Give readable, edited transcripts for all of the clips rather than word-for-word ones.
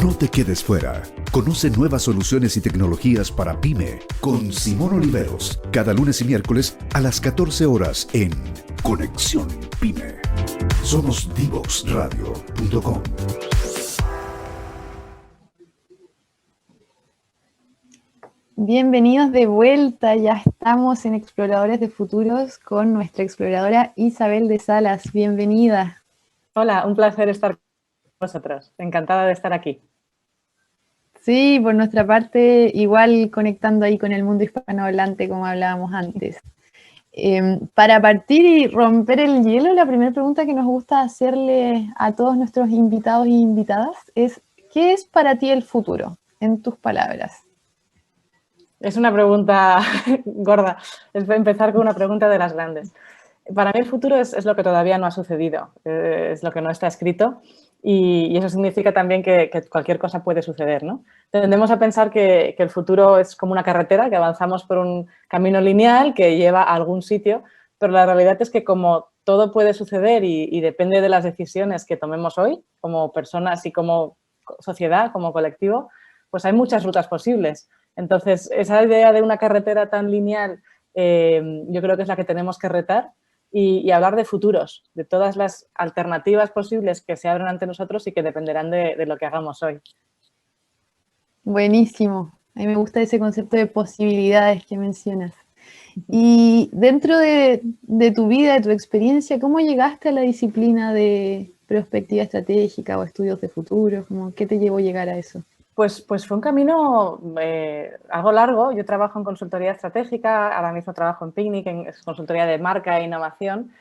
No te quedes fuera. Conoce nuevas soluciones y tecnologías para PYME con Simón Oliveros, cada lunes y miércoles a las 14 horas en Conexión PYME. Somos divoxradio.com. Bienvenidos de vuelta, ya estamos en Exploradores de Futuros con nuestra exploradora Isabel de Salas. Bienvenida. Hola, un placer estar con vosotros. Encantada de estar aquí. Sí, por nuestra parte, igual conectando ahí con el mundo hispanohablante como hablábamos antes. Para partir y romper el hielo, la primera pregunta que nos gusta hacerle a todos nuestros invitados e invitadas es ¿qué es para ti el futuro? En tus palabras. Es una pregunta gorda. Es empezar con una pregunta de las grandes. Para mí el futuro es lo que todavía no ha sucedido, es lo que no está escrito y eso significa también que cualquier cosa puede suceder, ¿no? Tendemos a pensar que el futuro es como una carretera, que avanzamos por un camino lineal que lleva a algún sitio, pero la realidad es que como todo puede suceder y depende de las decisiones que tomemos hoy, como personas y como sociedad, como colectivo, pues hay muchas rutas posibles. Entonces, esa idea de una carretera tan lineal yo creo que es la que tenemos que retar y hablar de futuros, de todas las alternativas posibles que se abren ante nosotros y que dependerán de lo que hagamos hoy. Buenísimo. A mí me gusta ese concepto de posibilidades que mencionas. Y dentro de tu vida, de tu experiencia, ¿cómo llegaste a la disciplina de perspectiva estratégica o estudios de futuro? ¿Qué te llevó a llegar a eso? Pues fue un camino algo largo. Yo trabajo en consultoría estratégica, ahora mismo trabajo en Picnic, en consultoría de marca e innovación,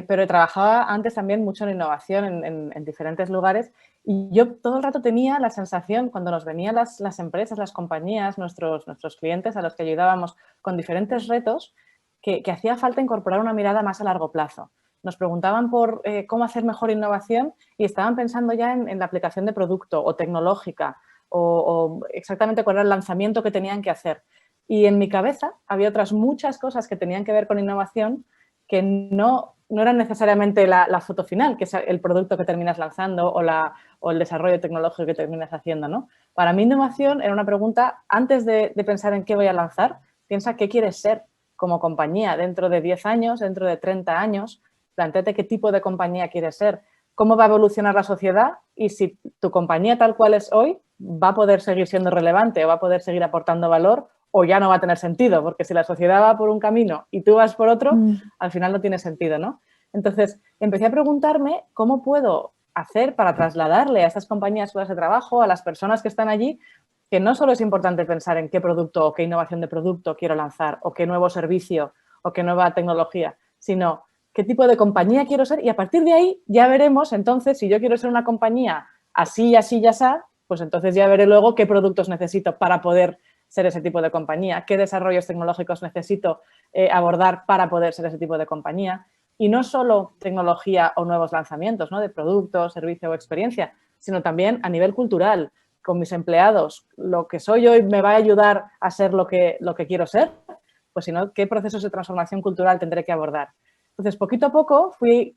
pero trabajaba antes también mucho en innovación en diferentes lugares y yo todo el rato tenía la sensación, cuando nos venían las empresas, las compañías, nuestros clientes a los que ayudábamos con diferentes retos, que hacía falta incorporar una mirada más a largo plazo. Nos preguntaban por cómo hacer mejor innovación y estaban pensando ya en la aplicación de producto o tecnológica, o exactamente cuál era el lanzamiento que tenían que hacer. Y en mi cabeza había otras muchas cosas que tenían que ver con innovación que no eran necesariamente la foto final, que es el producto que terminas lanzando o el desarrollo tecnológico que terminas haciendo, ¿no? Para mí innovación era una pregunta, antes de pensar en qué voy a lanzar, piensa qué quieres ser como compañía dentro de 10 años, dentro de 30 años, plantéate qué tipo de compañía quieres ser, cómo va a evolucionar la sociedad y si tu compañía tal cual es hoy va a poder seguir siendo relevante o va a poder seguir aportando valor o ya no va a tener sentido, porque si la sociedad va por un camino y tú vas por otro, al final no tiene sentido, ¿no? Entonces, empecé a preguntarme cómo puedo hacer para trasladarle a estas compañías de trabajo, a las personas que están allí, que no solo es importante pensar en qué producto o qué innovación de producto quiero lanzar o qué nuevo servicio o qué nueva tecnología, sino qué tipo de compañía quiero ser y a partir de ahí ya veremos entonces si yo quiero ser una compañía así, así, ya así, pues entonces ya veré luego qué productos necesito para poder ser ese tipo de compañía, qué desarrollos tecnológicos necesito abordar para poder ser ese tipo de compañía. Y no solo tecnología o nuevos lanzamientos, ¿no? De producto, servicio o experiencia, sino también a nivel cultural, con mis empleados, lo que soy hoy me va a ayudar a ser lo que quiero ser, pues si no, ¿qué procesos de transformación cultural tendré que abordar? Entonces, poquito a poco fui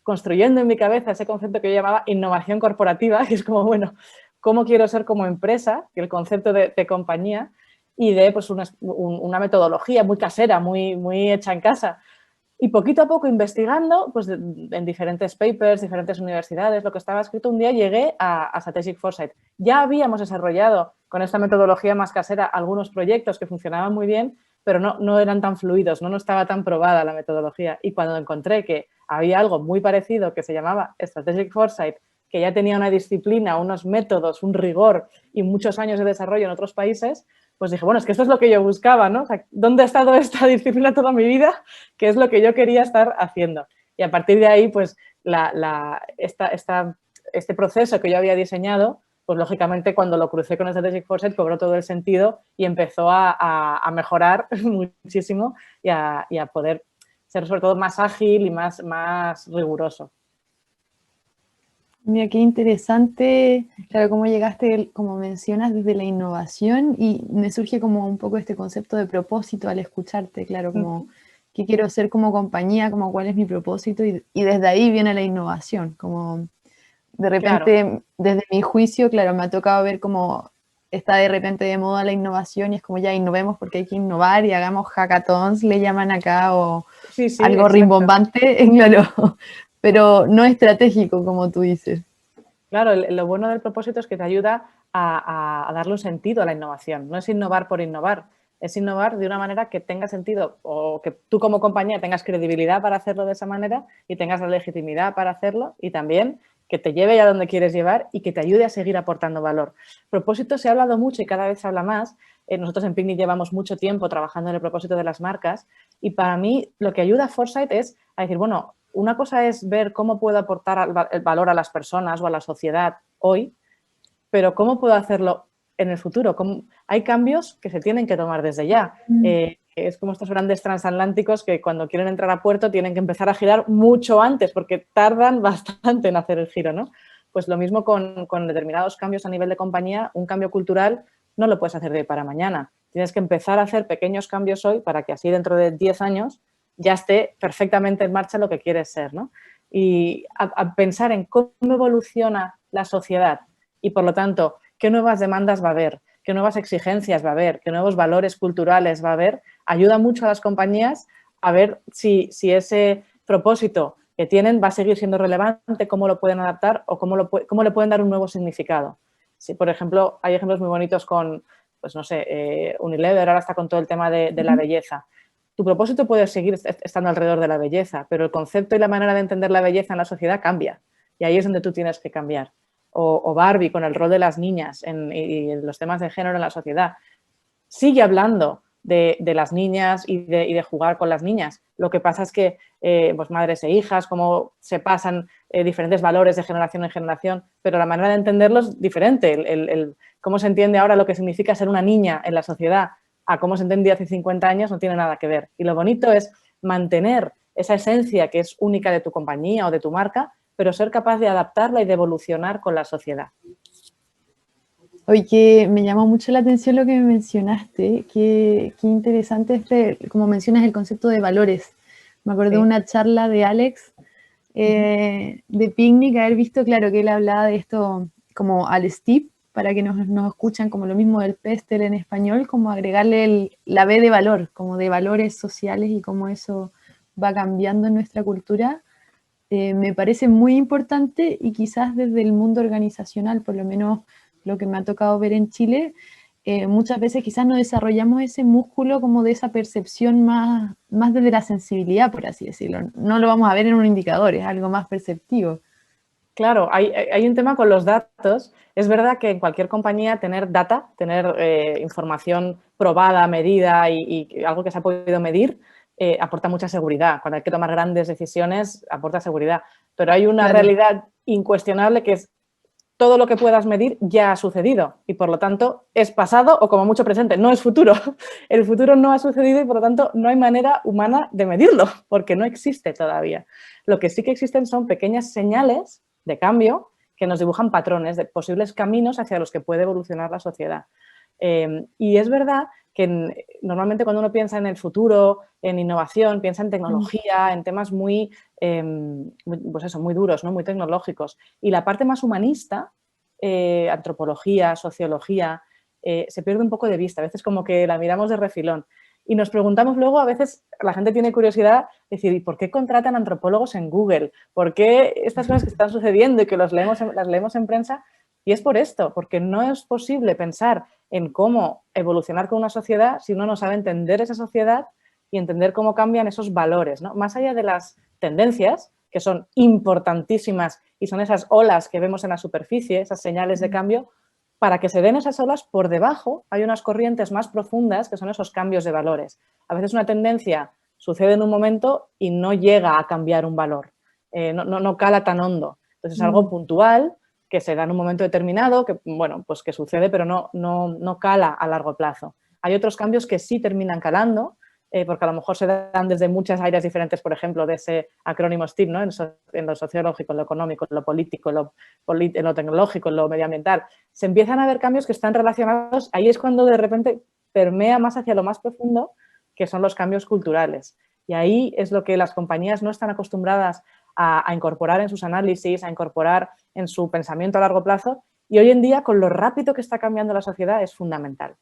construyendo en mi cabeza ese concepto que yo llamaba innovación corporativa, que es como, bueno, cómo quiero ser como empresa, que el concepto de compañía, y de pues, una metodología muy casera, muy hecha en casa. Y poquito a poco investigando, pues en diferentes papers, diferentes universidades, lo que estaba escrito, un día llegué a Strategic Foresight. Ya habíamos desarrollado con esta metodología más casera algunos proyectos que funcionaban muy bien, pero no eran tan fluidos, no estaba tan probada la metodología. Y cuando encontré que había algo muy parecido que se llamaba Strategic Foresight, que ya tenía una disciplina, unos métodos, un rigor y muchos años de desarrollo en otros países, pues dije, bueno, es que esto es lo que yo buscaba, ¿no? O sea, ¿dónde ha estado esta disciplina toda mi vida? ¿Qué es lo que yo quería estar haciendo? Y a partir de ahí, pues, este proceso que yo había diseñado, pues, lógicamente, cuando lo crucé con Strategic Foresight, cobró todo el sentido y empezó a mejorar muchísimo y a poder ser, sobre todo, más ágil y más riguroso. Mira, qué interesante, claro, cómo llegaste, como mencionas, desde la innovación y me surge como un poco este concepto de propósito al escucharte, claro, como qué quiero ser como compañía, como cuál es mi propósito y desde ahí viene la innovación, como De repente, desde mi juicio, claro, me ha tocado ver cómo está de repente de moda la innovación y es como ya innovemos porque hay que innovar y hagamos hackathons, le llaman acá, o Sí, sí, algo exacto. rimbombante, claro, pero no estratégico, como tú dices. Claro, lo bueno del propósito es que te ayuda a darle un sentido a la innovación. No es innovar por innovar, es innovar de una manera que tenga sentido o que tú como compañía tengas credibilidad para hacerlo de esa manera y tengas la legitimidad para hacerlo y también que te lleve a donde quieres llevar y que te ayude a seguir aportando valor. Propósito se ha hablado mucho y cada vez se habla más. Nosotros en Picnic llevamos mucho tiempo trabajando en el propósito de las marcas y para mí lo que ayuda a Foresight es a decir, bueno, una cosa es ver cómo puedo aportar el valor a las personas o a la sociedad hoy, pero cómo puedo hacerlo en el futuro. Hay cambios que se tienen que tomar desde ya. Es como estos grandes transatlánticos que cuando quieren entrar a puerto tienen que empezar a girar mucho antes porque tardan bastante en hacer el giro, ¿no? Pues lo mismo con determinados cambios a nivel de compañía, un cambio cultural no lo puedes hacer de hoy para mañana. Tienes que empezar a hacer pequeños cambios hoy para que así dentro de 10 años ya esté perfectamente en marcha lo que quieres ser, ¿no? Y a pensar en cómo evoluciona la sociedad y, por lo tanto, qué nuevas demandas va a haber, qué nuevas exigencias va a haber, qué nuevos valores culturales va a haber, ayuda mucho a las compañías a ver si ese propósito que tienen va a seguir siendo relevante, cómo lo pueden adaptar o cómo le pueden dar un nuevo significado. Si, por ejemplo, hay ejemplos muy bonitos con, pues no sé, Unilever ahora está con todo el tema de la belleza. Tu propósito puede seguir estando alrededor de la belleza, pero el concepto y la manera de entender la belleza en la sociedad cambia. Y ahí es donde tú tienes que cambiar. O Barbie con el rol de las niñas y los temas de género en la sociedad. Sigue hablando de las niñas y de jugar con las niñas. Lo que pasa es que pues madres e hijas, cómo se pasan diferentes valores de generación en generación, pero la manera de entenderlos es diferente. Cómo se entiende ahora lo que significa ser una niña en la sociedad a cómo se entendía hace 50 años no tiene nada que ver. Y lo bonito es mantener esa esencia que es única de tu compañía o de tu marca, pero ser capaz de adaptarla y de evolucionar con la sociedad. Oye, que me llamó mucho la atención lo que me mencionaste, qué interesante como mencionas el concepto de valores. Me acordé de una charla de Alex de Picnic, haber visto, claro, que él hablaba de esto como al STIP, para que nos escuchan como lo mismo del PESTEL en español, como agregarle la B de valor, como de valores sociales y cómo eso va cambiando en nuestra cultura. Me parece muy importante y quizás desde el mundo organizacional, por lo menos lo que me ha tocado ver en Chile, muchas veces quizás no desarrollamos ese músculo como de esa percepción más desde la sensibilidad, por así decirlo. No lo vamos a ver en un indicador, es algo más perceptivo. Claro, hay un tema con los datos. Es verdad que en cualquier compañía tener data, tener información probada, medida y algo que se ha podido medir, aporta mucha seguridad. Cuando hay que tomar grandes decisiones, aporta seguridad. Pero hay una realidad incuestionable que es todo lo que puedas medir ya ha sucedido y, por lo tanto, es pasado o como mucho presente, no es futuro. El futuro no ha sucedido y, por lo tanto, no hay manera humana de medirlo porque no existe todavía. Lo que sí que existen son pequeñas señales de cambio que nos dibujan patrones de posibles caminos hacia los que puede evolucionar la sociedad. Y es verdad que normalmente cuando uno piensa en el futuro, en innovación, piensa en tecnología, en temas muy, pues eso, muy duros, ¿no? Muy tecnológicos. Y la parte más humanista, antropología, sociología, se pierde un poco de vista. A veces como que la miramos de refilón. Y nos preguntamos luego, a veces la gente tiene curiosidad, decir, ¿y por qué contratan antropólogos en Google? ¿Por qué estas cosas que están sucediendo y que las leemos en prensa? Y es por esto, porque no es posible pensar en cómo evolucionar con una sociedad si uno no sabe entender esa sociedad y entender cómo cambian esos valores, ¿no? Más allá de las tendencias, que son importantísimas y son esas olas que vemos en la superficie, esas señales de cambio, para que se den esas olas por debajo hay unas corrientes más profundas que son esos cambios de valores. A veces una tendencia sucede en un momento y no llega a cambiar un valor, no cala tan hondo. Entonces es algo puntual que se da en un momento determinado, que, bueno, pues que sucede, pero no cala a largo plazo. Hay otros cambios que sí terminan calando, porque a lo mejor se dan desde muchas áreas diferentes, por ejemplo, de ese acrónimo STIP, ¿no? En lo sociológico, en lo económico, en lo político, en lo tecnológico, en lo medioambiental. Se empiezan a ver cambios que están relacionados, ahí es cuando de repente permea más hacia lo más profundo, que son los cambios culturales. Y ahí es lo que las compañías no están acostumbradas a incorporar en sus análisis, a incorporar en su pensamiento a largo plazo, y hoy en día, con lo rápido que está cambiando la sociedad, es fundamental.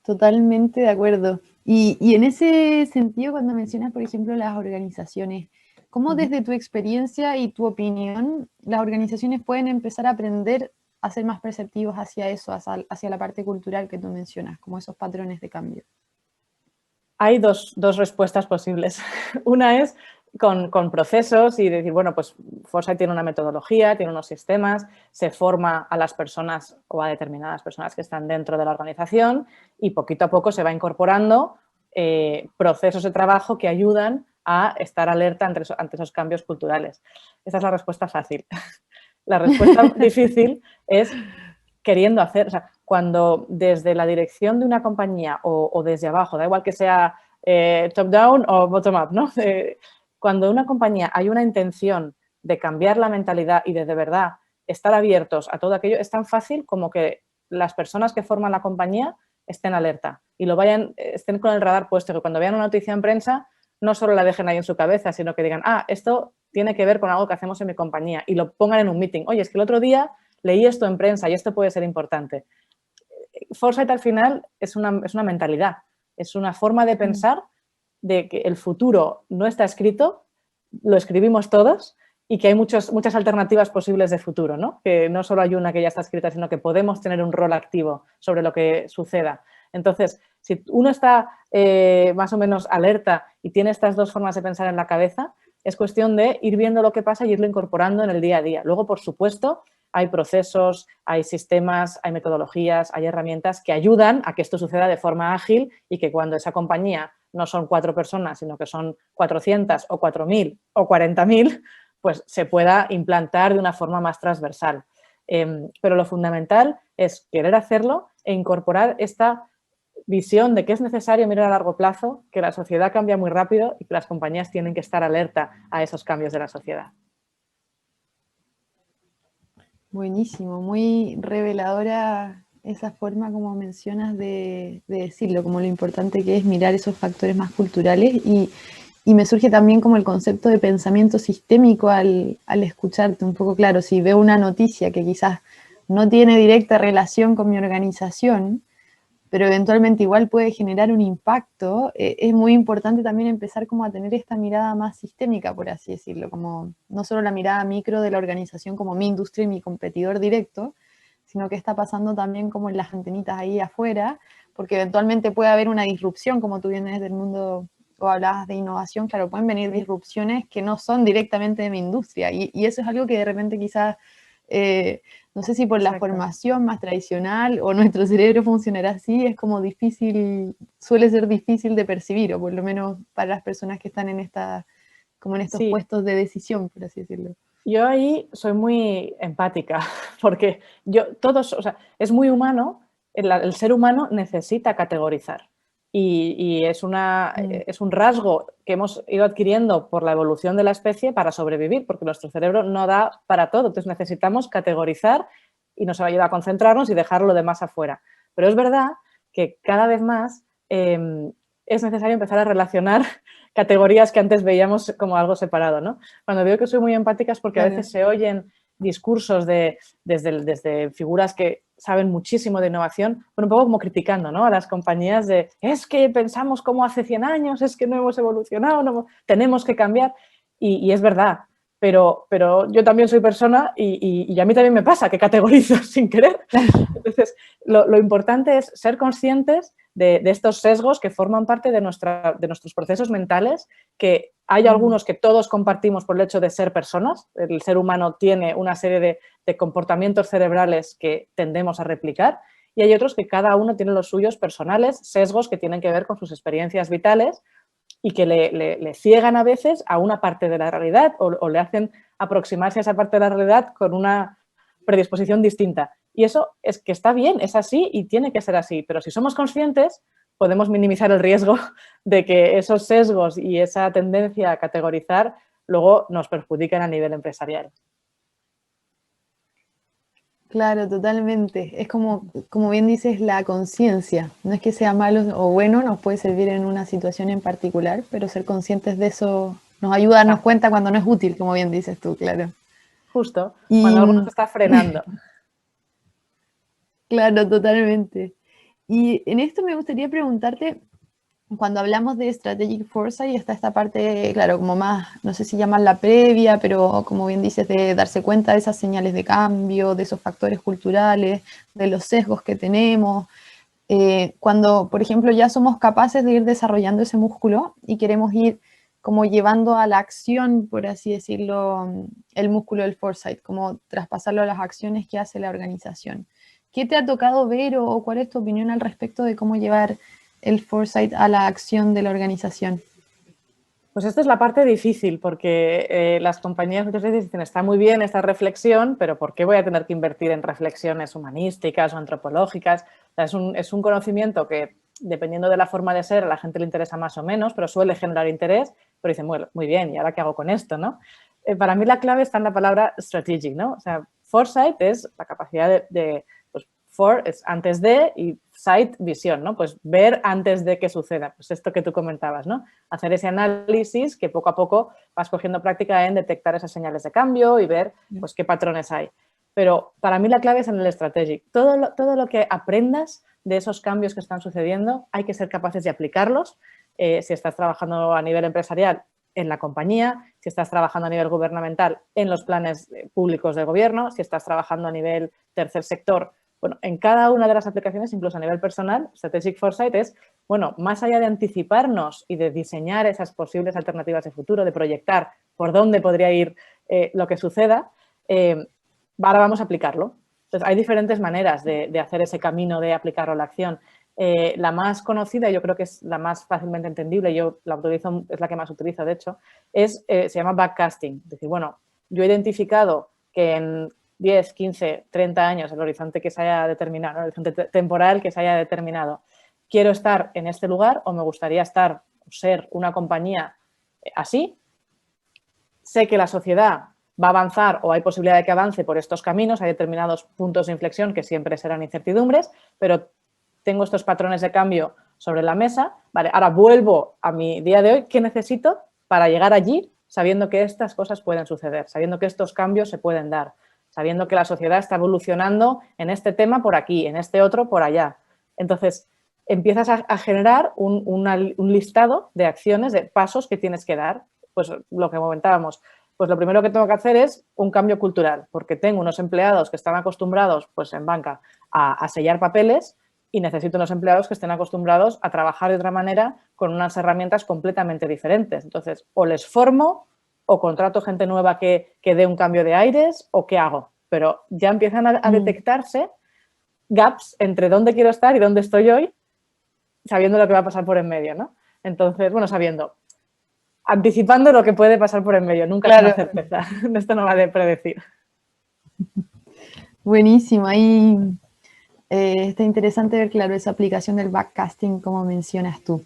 Totalmente de acuerdo. Y en ese sentido, cuando mencionas, por ejemplo, las organizaciones, ¿cómo desde tu experiencia y tu opinión las organizaciones pueden empezar a aprender a ser más perceptivos hacia eso, hacia la parte cultural que tú mencionas, como esos patrones de cambio? Hay dos respuestas posibles. Una es con procesos y decir, bueno, pues Foresight tiene una metodología, tiene unos sistemas, se forma a las personas o a determinadas personas que están dentro de la organización y poquito a poco se va incorporando procesos de trabajo que ayudan a estar alerta ante esos cambios culturales. Esa es la respuesta fácil. La respuesta difícil es queriendo hacer, o sea, cuando desde la dirección de una compañía o desde abajo, da igual que sea top-down o bottom-up, ¿no? Cuando en una compañía hay una intención de cambiar la mentalidad y de verdad estar abiertos a todo aquello, es tan fácil como que las personas que forman la compañía estén alerta y estén con el radar puesto, que cuando vean una noticia en prensa no solo la dejen ahí en su cabeza, sino que digan, esto tiene que ver con algo que hacemos en mi compañía y lo pongan en un meeting. Oye, es que el otro día leí esto en prensa y esto puede ser importante. Foresight al final es una mentalidad, es una forma de pensar de que el futuro no está escrito, lo escribimos todos y que hay muchas alternativas posibles de futuro, ¿no? Que no solo hay una que ya está escrita, sino que podemos tener un rol activo sobre lo que suceda. Entonces, si uno está más o menos alerta y tiene estas dos formas de pensar en la cabeza, es cuestión de ir viendo lo que pasa y irlo incorporando en el día a día. Luego, por supuesto, hay procesos, hay sistemas, hay metodologías, hay herramientas que ayudan a que esto suceda de forma ágil y que cuando esa compañía no son 4 personas, sino que son 400 o 4.000 o 40.000, pues se pueda implantar de una forma más transversal. Pero lo fundamental es querer hacerlo e incorporar esta visión de que es necesario mirar a largo plazo, que la sociedad cambia muy rápido y que las compañías tienen que estar alerta a esos cambios de la sociedad. Buenísimo, muy reveladora esa forma como mencionas de decirlo, como lo importante que es mirar esos factores más culturales y me surge también como el concepto de pensamiento sistémico al escucharte un poco. Claro, si veo una noticia que quizás no tiene directa relación con mi organización, pero eventualmente igual puede generar un impacto, es muy importante también empezar como a tener esta mirada más sistémica, por así decirlo, como no solo la mirada micro de la organización como mi industria y mi competidor directo, sino que está pasando también como en las antenitas ahí afuera, porque eventualmente puede haber una disrupción, como tú vienes del mundo o hablabas de innovación, claro, pueden venir disrupciones que no son directamente de mi industria, y eso es algo que de repente quizás... no sé si por la formación más tradicional o nuestro cerebro funcionará así, es como difícil, suele ser difícil de percibir, o por lo menos para las personas que están en estos puestos de decisión, por así decirlo. Yo ahí soy muy empática, porque es muy humano, el ser humano necesita categorizar. Y es un rasgo que hemos ido adquiriendo por la evolución de la especie para sobrevivir, porque nuestro cerebro no da para todo. Entonces necesitamos categorizar y nos ayuda a concentrarnos y dejar lo demás afuera. Pero es verdad que cada vez más es necesario empezar a relacionar categorías que antes veíamos como algo separado, ¿no? Cuando digo que soy muy empática es porque a veces se oyen discursos desde figuras que saben muchísimo de innovación, pero un poco como criticando, ¿no?, a las compañías de es que pensamos como hace 100 años, es que no hemos evolucionado, tenemos que cambiar, y es verdad, pero yo también soy persona y a mí también me pasa que categorizo sin querer. Entonces, lo importante es ser conscientes de estos sesgos que forman parte de nuestros procesos mentales, que hay algunos que todos compartimos por el hecho de ser personas. El ser humano tiene una serie de comportamientos cerebrales que tendemos a replicar, y hay otros que cada uno tiene los suyos personales, sesgos que tienen que ver con sus experiencias vitales y que le ciegan a veces a una parte de la realidad o le hacen aproximarse a esa parte de la realidad con una predisposición distinta. Y eso es que está bien, es así y tiene que ser así, pero si somos conscientes podemos minimizar el riesgo de que esos sesgos y esa tendencia a categorizar luego nos perjudiquen a nivel empresarial. Claro, totalmente. Es como bien dices, la conciencia. No es que sea malo o bueno, nos puede servir en una situación en particular, pero ser conscientes de eso nos ayuda a darnos cuenta cuando no es útil, como bien dices tú, claro. justo, Y, cuando algo nos está frenando. claro, totalmente. Y en esto me gustaría preguntarte, cuando hablamos de Strategic Foresight, está esta parte, claro, como más, no sé si llamarla previa, pero como bien dices, de darse cuenta de esas señales de cambio, de esos factores culturales, de los sesgos que tenemos. Cuando, por ejemplo, ya somos capaces de ir desarrollando ese músculo y queremos ir como llevando a la acción, por así decirlo, el músculo del foresight, como traspasarlo a las acciones que hace la organización. ¿Qué te ha tocado ver o cuál es tu opinión al respecto de cómo llevar el foresight a la acción de la organización? Pues esta es la parte difícil, porque las compañías muchas veces dicen, está muy bien esta reflexión, pero ¿por qué voy a tener que invertir en reflexiones humanísticas o antropológicas? O sea, es un conocimiento que, dependiendo de la forma de ser, a la gente le interesa más o menos, pero suele generar interés, pero dicen, bueno, muy bien, ¿y ahora qué hago con esto, no? Para mí la clave está en la palabra strategic, ¿no? O sea, foresight es la capacidad pues, for es antes de y sight, visión, ¿no? Pues ver antes de que suceda, pues esto que tú comentabas, ¿no? Hacer ese análisis que poco a poco vas cogiendo práctica en detectar esas señales de cambio y ver pues qué patrones hay. Pero para mí la clave es en el strategic. Todo lo que aprendas de esos cambios que están sucediendo hay que ser capaces de aplicarlos. Si estás trabajando a nivel empresarial, en la compañía, si estás trabajando a nivel gubernamental, en los planes públicos del gobierno, si estás trabajando a nivel tercer sector, bueno, en cada una de las aplicaciones, incluso a nivel personal, Strategic Foresight es, bueno, más allá de anticiparnos y de diseñar esas posibles alternativas de futuro, de proyectar por dónde podría ir lo que suceda, ahora vamos a aplicarlo. Entonces, hay diferentes maneras de hacer ese camino de aplicarlo a la acción. La más conocida, yo creo que es la más fácilmente entendible, yo la utilizo, es la que más utilizo, de hecho, se llama backcasting. Es decir, bueno, yo he identificado que en 10, 15, 30 años, el horizonte que se haya determinado, el horizonte temporal que se haya determinado, quiero estar en este lugar o me gustaría estar, ser una compañía así. Sé que la sociedad va a avanzar o hay posibilidad de que avance por estos caminos, hay determinados puntos de inflexión que siempre serán incertidumbres, pero tengo estos patrones de cambio sobre la mesa. Vale, ahora vuelvo a mi día de hoy. ¿Qué necesito para llegar allí sabiendo que estas cosas pueden suceder, sabiendo que estos cambios se pueden dar, sabiendo que la sociedad está evolucionando en este tema por aquí, en este otro por allá? Entonces, empiezas a generar un listado de acciones, de pasos que tienes que dar. Pues lo que comentábamos, pues lo primero que tengo que hacer es un cambio cultural, porque tengo unos empleados que están acostumbrados, pues en banca, a sellar papeles y necesito unos empleados que estén acostumbrados a trabajar de otra manera con unas herramientas completamente diferentes. Entonces, o les formo o contrato gente nueva que dé un cambio de aires o qué hago. Pero ya empiezan a detectarse gaps entre dónde quiero estar y dónde estoy hoy, sabiendo lo que va a pasar por en medio, ¿no? Entonces, bueno, anticipando lo que puede pasar por en medio, nunca es una certeza. Esto no va de predecir. Buenísimo, ahí está interesante ver, claro, esa aplicación del backcasting, como mencionas tú.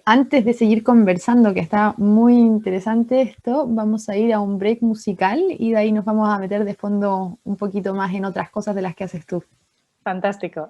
Antes de seguir conversando, que está muy interesante esto, vamos a ir a un break musical y de ahí nos vamos a meter de fondo un poquito más en otras cosas de las que haces tú. Fantástico.